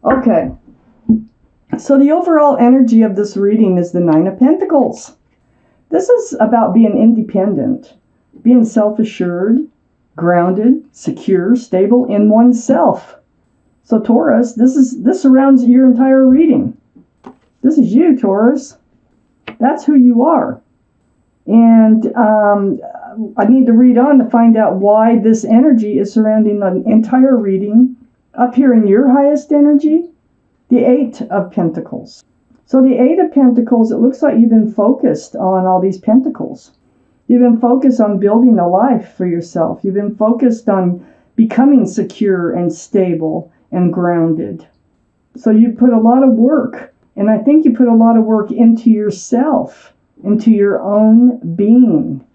Okay, so the overall energy of this reading is the Nine of Pentacles. This is about being independent, being self-assured, grounded, secure, stable in oneself. So Taurus, this surrounds your entire reading. This is you, Taurus. That's who you are. And I need to read on to find out why this energy is surrounding the entire reading. Up here in your highest energy, the Eight of Pentacles. So the Eight of Pentacles, it looks like you've been focused on all these pentacles. You've been focused on building a life for yourself. You've been focused on becoming secure and stable and grounded. So you put a lot of work, and I think you put a lot of work into yourself, into your own being.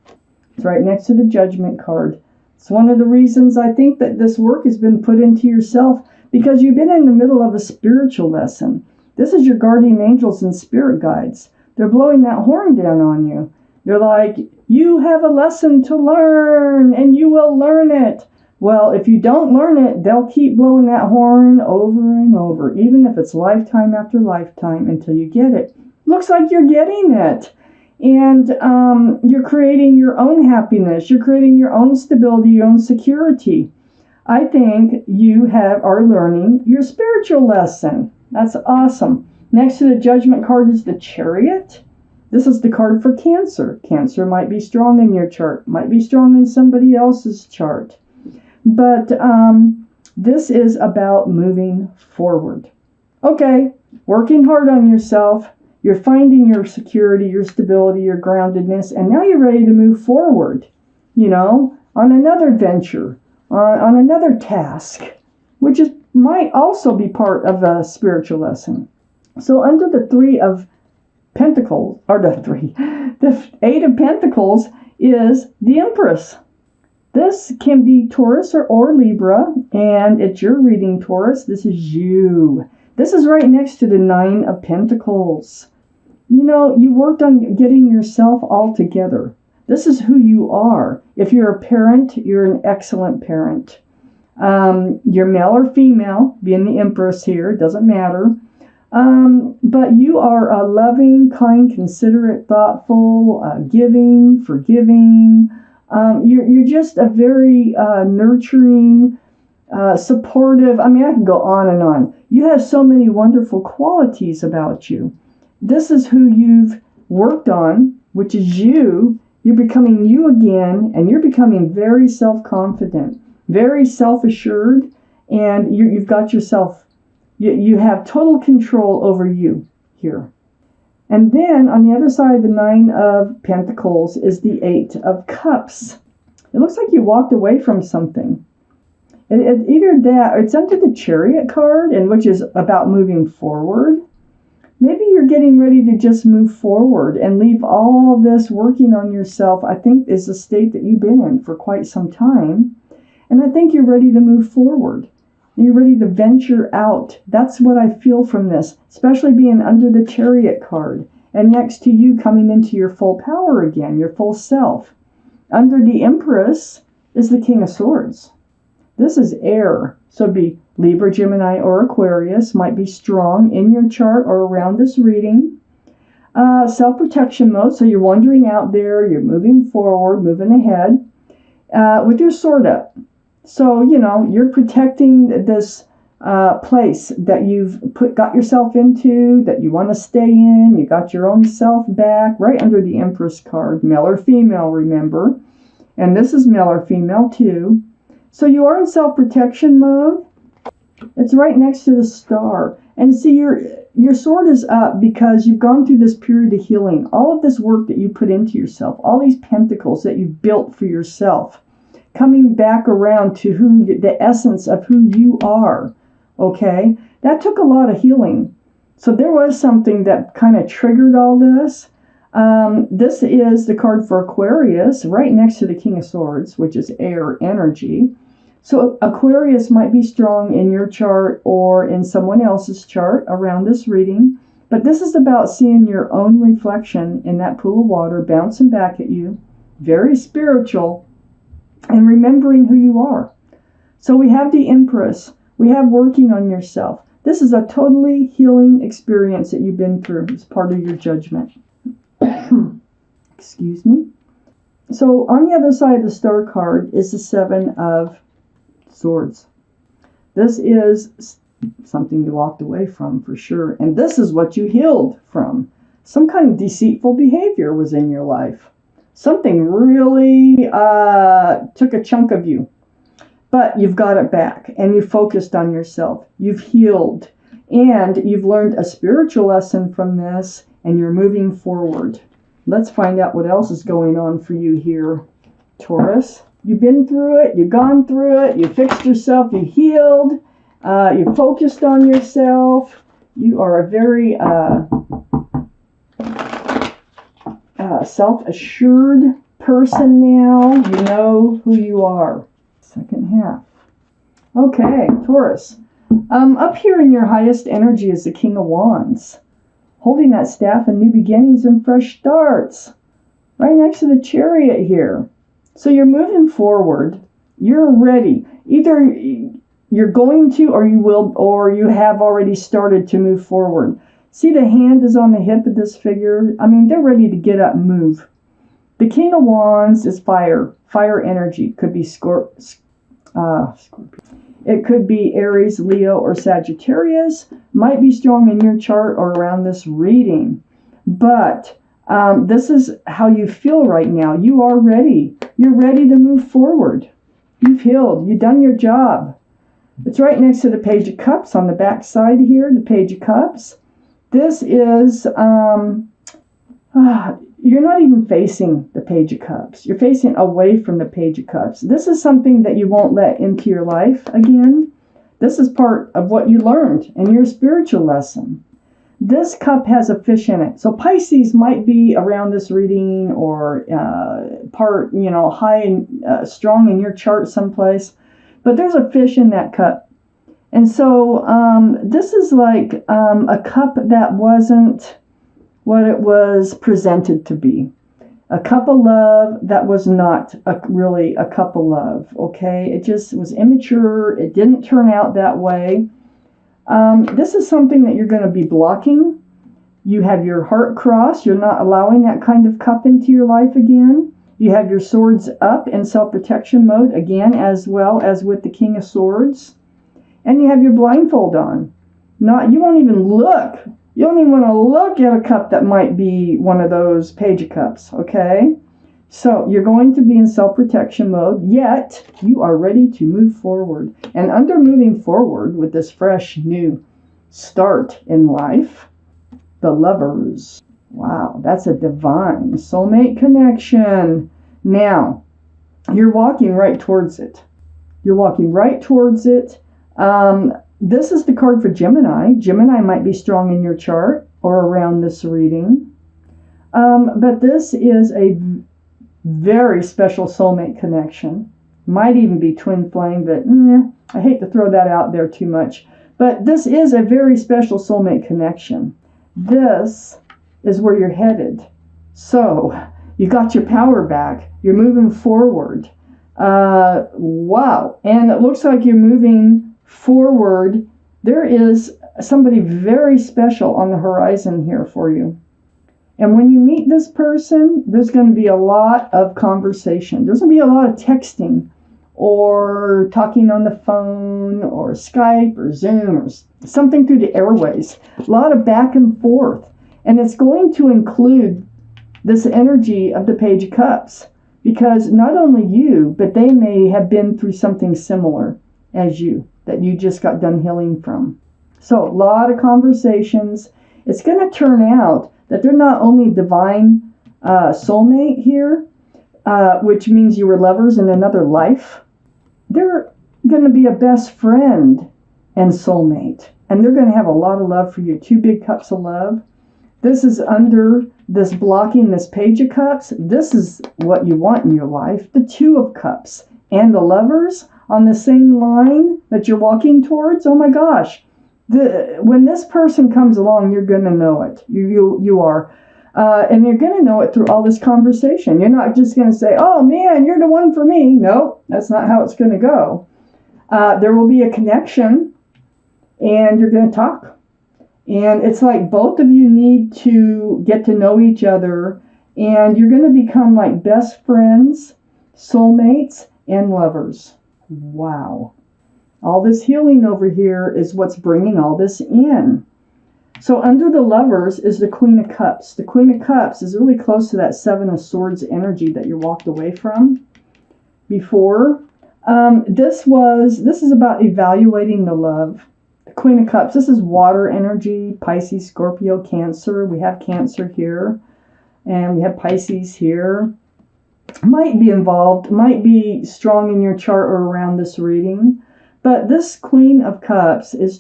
It's right next to the Judgment card. It's one of the reasons I think that this work has been put into yourself, because you've been in the middle of a spiritual lesson. This is your guardian angels and spirit guides. They're blowing that horn down on you. They're like, you have a lesson to learn, and you will learn it. Well, if you don't learn it, they'll keep blowing that horn over and over, even if it's lifetime after lifetime, until you get it. Looks like you're getting it. And you're creating your own happiness. You're creating your own stability, your own security. I think you are learning your spiritual lesson. That's awesome. Next to the Judgment card is the Chariot. This is the card for Cancer. Cancer might be strong in your chart, might be strong in somebody else's chart. But this is about moving forward. Okay, working hard on yourself. You're finding your security, your stability, your groundedness, and now you're ready to move forward, on another venture, on another task, which might also be part of a spiritual lesson. So under the Three of Pentacles, or the Eight of Pentacles is the Empress. This can be Taurus or Libra, and it's your reading, Taurus. This is you. This is right next to the Nine of Pentacles. You worked on getting yourself all together. This is who you are. If you're a parent, you're an excellent parent. You're male or female, being the Empress here, doesn't matter. But you are a loving, kind, considerate, thoughtful, giving, forgiving. You're just a very nurturing, supportive. I can go on and on. You have so many wonderful qualities about you. This is who you've worked on, which is you. You're becoming you again, and you're becoming very self-confident, very self-assured, and you've got yourself, you have total control over you here. And then on the other side of the Nine of Pentacles is the Eight of Cups. It looks like you walked away from something. Either that, or it's under the Chariot card, and which is about moving forward. Maybe you're getting ready to just move forward and leave all this working on yourself. I think is a state that you've been in for quite some time. And I think you're ready to move forward. You're ready to venture out. That's what I feel from this, especially being under the Chariot card and next to you coming into your full power again, your full self. Under the Empress is the King of Swords. This is air, so it'd be Libra, Gemini, or Aquarius, might be strong in your chart or around this reading. Self-protection mode, so you're wandering out there, you're moving forward, moving ahead, with your sword up. So, you're protecting this place that you've got yourself into, that you want to stay in. You got your own self back, right under the Empress card, male or female, remember. And this is male or female too. So you are in self-protection mode. It's right next to the Star. And see, your sword is up because you've gone through this period of healing. All of this work that you put into yourself, all these pentacles that you've built for yourself, coming back around to the essence of who you are, okay? That took a lot of healing. So there was something that kind of triggered all this. This is the card for Aquarius, right next to the King of Swords, which is air energy. So Aquarius might be strong in your chart or in someone else's chart around this reading. But this is about seeing your own reflection in that pool of water bouncing back at you. Very spiritual. And remembering who you are. So we have the Empress. We have working on yourself. This is a totally healing experience that you've been through. It's part of your judgment. Excuse me. So on the other side of the Star card is the Seven of Swords. This is something you walked away from for sure. And this is what you healed from. Some kind of deceitful behavior was in your life. Something really took a chunk of you. But you've got it back and you focused on yourself. You've healed and you've learned a spiritual lesson from this and you're moving forward. Let's find out what else is going on for you here, Taurus. You've been through it. You've gone through it. You fixed yourself. You healed. You focused on yourself. You are a very self-assured person now. You know who you are. Second half. Okay, Taurus. Up here in your highest energy is the King of Wands, holding that staff of new beginnings and fresh starts, right next to the Chariot here. So you're moving forward. You're ready. Either you're going to, or you will, or you have already started to move forward. See, the hand is on the hip of this figure. I mean, they're ready to get up and move. The King of Wands is fire energy. Could be Scorpio. It could be Aries, Leo, or Sagittarius. Might be strong in your chart or around this reading. But this is how you feel right now. You are ready. You're ready to move forward. You've healed. You've done your job. It's right next to the Page of Cups on the back side here, the Page of Cups. This is, you're not even facing the Page of Cups. You're facing away from the Page of Cups. This is something that you won't let into your life again. This is part of what you learned in your spiritual lesson. This cup has a fish in it. So Pisces might be around this reading or high and strong in your chart someplace. But there's a fish in that cup. And so this is like a cup that wasn't what it was presented to be. A cup of love that was not really a cup of love, okay? It just was immature. It didn't turn out that way. This is something that you're going to be blocking. You have your heart crossed. You're not allowing that kind of cup into your life again. You have your swords up in self-protection mode again, as well as with the King of Swords. And you have your blindfold on. You won't even look. You don't even want to look at a cup that might be one of those Page of Cups, okay? So you're going to be in self-protection mode, yet you are ready to move forward. And under moving forward with this fresh new start in life, the Lovers. Wow, that's a divine soulmate connection. Now, you're walking right towards it. You're walking right towards it. This is the card for Gemini. Gemini might be strong in your chart or around this reading. But this is a very special soulmate connection. Might even be twin flame, but I hate to throw that out there too much. But this is a very special soulmate connection. This is where you're headed. So you got your power back. You're moving forward. Wow. And it looks like you're moving forward. There is somebody very special on the horizon here for you. And when you meet this person, there's going to be a lot of conversation. There's going to be a lot of texting or talking on the phone or Skype or Zoom or something through the airways. A lot of back and forth. And it's going to include this energy of the Page of Cups, because not only you, but they may have been through something similar as you that you just got done healing from. So a lot of conversations. It's going to turn out that they're not only divine soulmate here, which means you were lovers in another life. They're going to be a best friend and soulmate. And they're going to have a lot of love for you. 2 big cups of love. This is under this blocking this Page of Cups. This is what you want in your life. The 2 of Cups and the Lovers on the same line that you're walking towards. Oh my gosh. When this person comes along, you're going to know it. You are. And you're going to know it through all this conversation. You're not just going to say, oh man, you're the one for me. No, that's not how it's going to go. There will be a connection. and you're going to talk. And it's like both of you need to get to know each other, and you're going to become like best friends, soulmates, and lovers. Wow. All this healing over here is what's bringing all this in. So under the lovers is the Queen of Cups. The Queen of Cups is really close to that Seven of Swords energy that you walked away from before. This is about evaluating the love. The Queen of Cups, this is water energy, Pisces, Scorpio, Cancer. We have Cancer here, and we have Pisces here. Might be involved, might be strong in your chart or around this reading. But this Queen of Cups is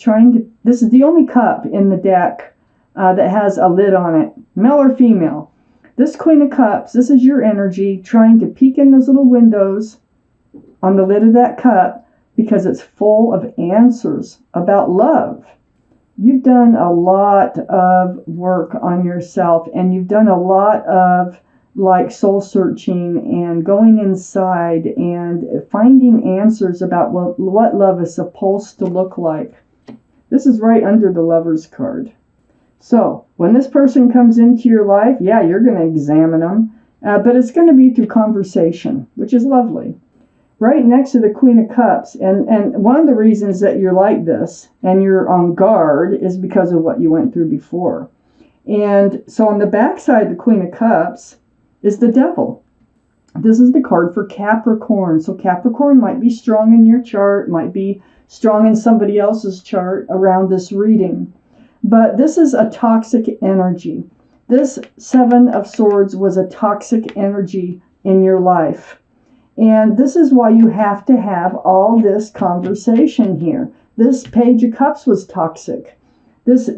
this is the only cup in the deck that has a lid on it, male or female. This Queen of Cups, this is your energy trying to peek in those little windows on the lid of that cup because it's full of answers about love. You've done a lot of work on yourself, and you've done a lot of like soul searching and going inside and finding answers about what love is supposed to look like. This is right under the Lovers card. So when this person comes into your life, yeah, you're going to examine them, but it's going to be through conversation, which is lovely. Right next to the Queen of Cups, and one of the reasons that you're like this and you're on guard is because of what you went through before. And so on the back side, the Queen of Cups is the Devil. This is the card for Capricorn. So Capricorn might be strong in your chart, might be strong in somebody else's chart around this reading. But this is a toxic energy. This Seven of Swords was a toxic energy in your life. And this is why you have to have all this conversation here. This Page of Cups was toxic. This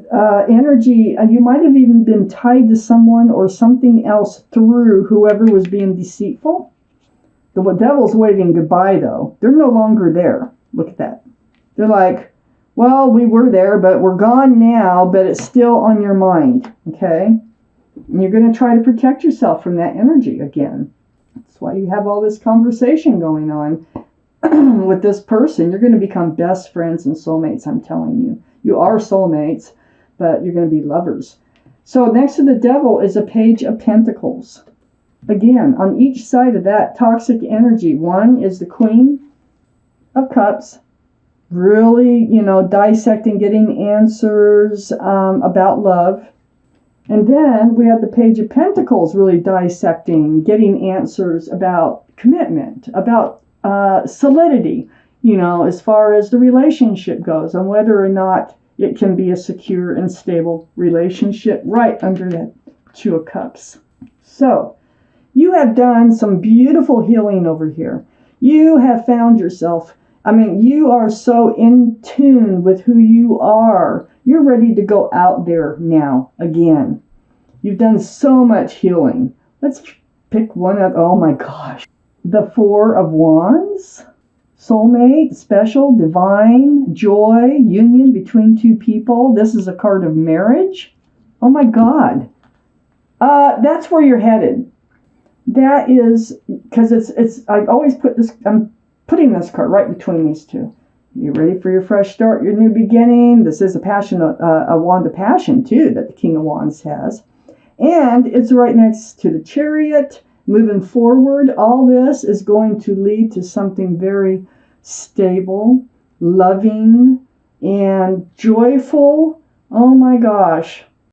energy, you might have even been tied to someone or something else through whoever was being deceitful. The Devil's waving goodbye, though. They're no longer there. Look at that. They're like, well, we were there, but we're gone now, but it's still on your mind, okay? And you're going to try to protect yourself from that energy again. That's why you have all this conversation going on with this person. You're going to become best friends and soulmates, I'm telling you. You are soulmates, but you're going to be lovers. So next to the Devil is a Page of Pentacles. Again, on each side of that toxic energy, one is the Queen of Cups, really, dissecting, getting answers about love. And then we have the Page of Pentacles, really dissecting, getting answers about commitment, about solidity, as far as the relationship goes, and whether or not it can be a secure and stable relationship, right under that Two of Cups. So you have done some beautiful healing over here. You have found yourself. You are so in tune with who you are. You're ready to go out there now again. You've done so much healing. Let's pick one up. Oh my gosh. The Four of Wands. Soulmate, special, divine, joy, union between two people. This is a card of marriage. Oh my God. That's where you're headed. That is, because I've always I'm putting this card right between these two. You're ready for your fresh start, your new beginning. This is a wand of passion too that the King of Wands has. And it's right next to the Chariot. Moving forward, all this is going to lead to something very stable, loving, and joyful. Oh my gosh.